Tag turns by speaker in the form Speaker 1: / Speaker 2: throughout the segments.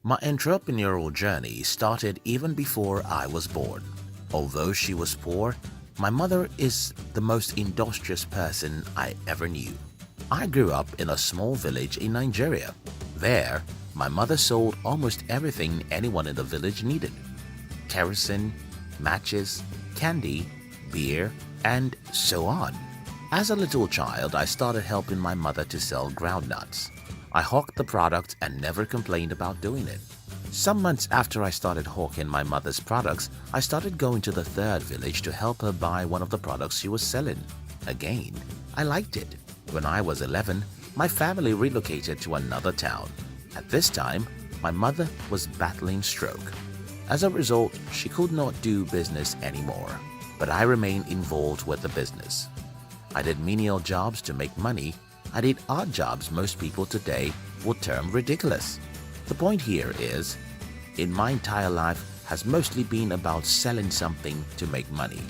Speaker 1: My entrepreneurial journey started even before I was born. Although she was poor, my mother is the most industrious person I ever knew. I grew up in a small village in Nigeria. There, my mother sold almost everything anyone in the village needed: kerosene, matches, candy, beer, and so on. As a little child, I started helping my mother to sell groundnuts. I hawked the product and never complained about doing it. Some months after I started hawking my mother's products, I started going to the third village to help her buy one of the products she was selling. Again, I liked it. When I was 11, my family relocated to another town. At this time, my mother was battling stroke. As a result, she could not do business anymore, but I remained involved with the business. I did menial jobs to make money. I did odd jobs most people today would term ridiculous. The point here is, in my entire life has mostly been about selling something to make money.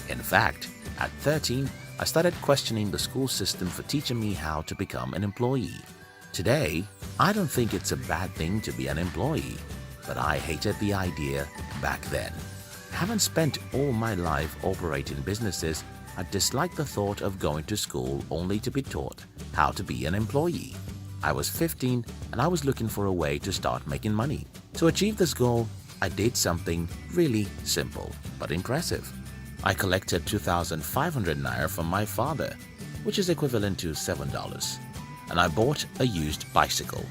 Speaker 1: In fact, at 13, I started questioning the school system for teaching me how to become an employee. Today, I don't think it's a bad thing to be an employee, but I hated the idea back then. Having spent all my life operating businesses, I disliked the thought of going to school only to be taught how to be an employee. I was 15 and I was looking for a way to start making money. To achieve this goal, I did something really simple but impressive. I collected 2,500 naira from my father, which is equivalent to $7, and I bought a used bicycle.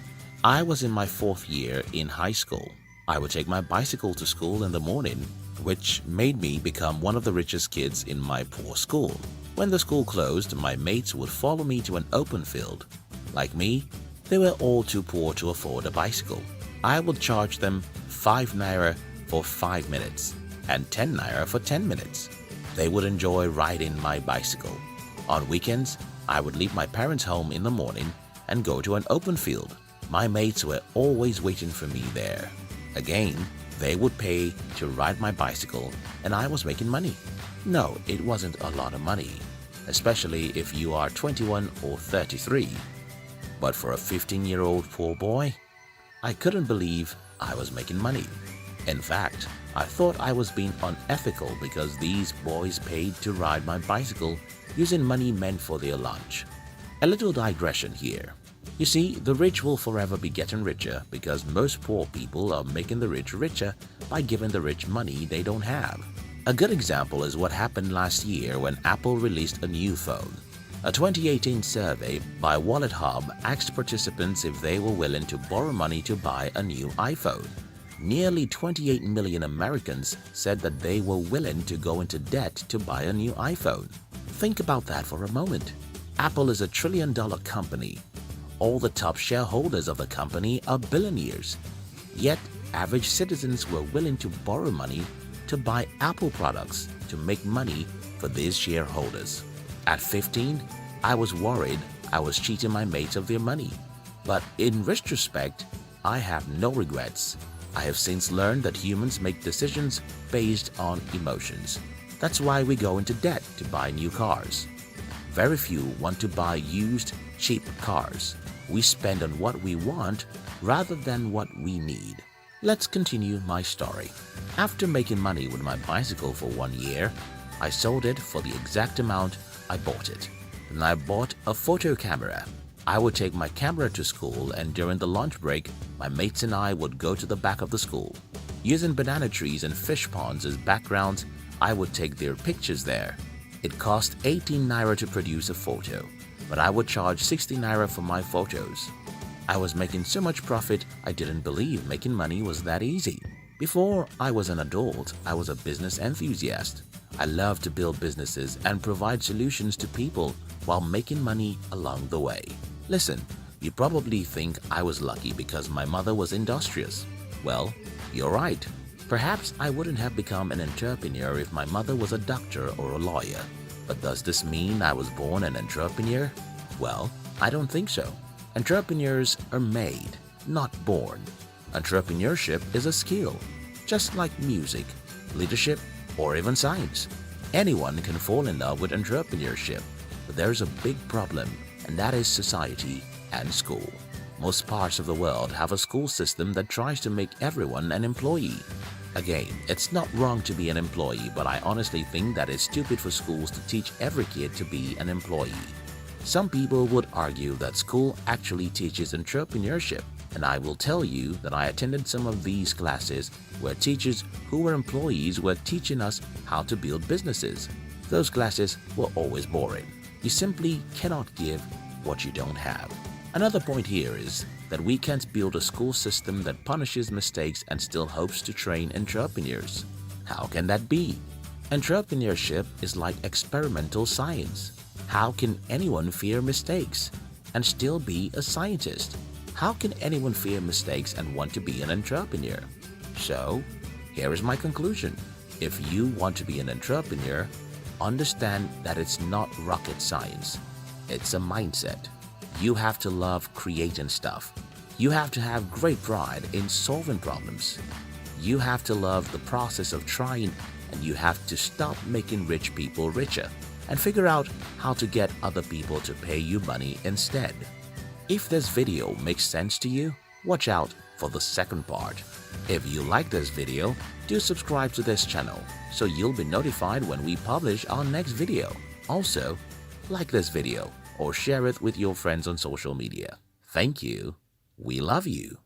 Speaker 1: I was in my 4th year in high school. I would take my bicycle to school in the morning, which made me become one of the richest kids in my poor school. When the school closed, my mates would follow me to an open field. Like me, they were all too poor to afford a bicycle. I would charge them 5 naira for 5 minutes and 10 naira for 10 minutes. They would enjoy riding my bicycle. On weekends, I would leave my parents' home in the morning and go to an open field. My mates were always waiting for me there. Again, they would pay to ride my bicycle and I was making money. No, it wasn't a lot of money, especially if you are 21 or 33. But for a 15-year-old poor boy, I couldn't believe I was making money. In fact, I thought I was being unethical because these boys paid to ride my bicycle using money meant for their lunch. A little digression here. You see, the rich will forever be getting richer because most poor people are making the rich richer by giving the rich money they don't have. A good example is what happened last year when Apple released a new phone. A 2018 survey by Wallet Hub asked participants if they were willing to borrow money to buy a new iPhone. Nearly 28 million Americans said that they were willing to go into debt to buy a new iPhone. Think about that for a moment. Apple is a trillion-dollar company. All the top shareholders of the company are billionaires. Yet, average citizens were willing to borrow money to buy Apple products to make money for these shareholders. At 15, I was worried I was cheating my mates of their money. But in retrospect, I have no regrets. I have since learned that humans make decisions based on emotions. That's why we go into debt to buy new cars. Very few want to buy used, cheap cars. We spend on what we want rather than what we need. Let's continue my story. After making money with my bicycle for 1 year, I sold it for the exact amount I bought it. Then I bought a photo camera. I would take my camera to school, and during the lunch break, my mates and I would go to the back of the school. Using banana trees and fish ponds as backgrounds, I would take their pictures there. It cost 18 naira to produce a photo, but I would charge 60 naira for my photos. I was making so much profit, I didn't believe making money was that easy. Before I was an adult, I was a business enthusiast. I love to build businesses and provide solutions to people while making money along the way. Listen, you probably think I was lucky because my mother was industrious. Well, you're right. Perhaps I wouldn't have become an entrepreneur if my mother was a doctor or a lawyer. But does this mean I was born an entrepreneur? Well, I don't think so. Entrepreneurs are made, not born. Entrepreneurship is a skill, just like music, leadership, or even science. Anyone can fall in love with entrepreneurship, but there's a big problem, and that is society and school. Most parts of the world have a school system that tries to make everyone an employee. Again, it's not wrong to be an employee, but I honestly think that it's stupid for schools to teach every kid to be an employee. Some people would argue that school actually teaches entrepreneurship, and I will tell you that I attended some of these classes where teachers who were employees were teaching us how to build businesses. Those classes were always boring. You simply cannot give what you don't have. Another point here is that we can't build a school system that punishes mistakes and still hopes to train entrepreneurs. How can that be? Entrepreneurship is like experimental science. How can anyone fear mistakes and still be a scientist? How can anyone fear mistakes and want to be an entrepreneur? So, here is my conclusion. If you want to be an entrepreneur, understand that it's not rocket science. It's a mindset. You have to love creating stuff. You have to have great pride in solving problems. You have to love the process of trying, and you have to stop making rich people richer and figure out how to get other people to pay you money instead. If this video makes sense to you, watch out for the second part. If you like this video, do subscribe to this channel so you'll be notified when we publish our next video. Also, like this video or share it with your friends on social media. Thank you. We love you.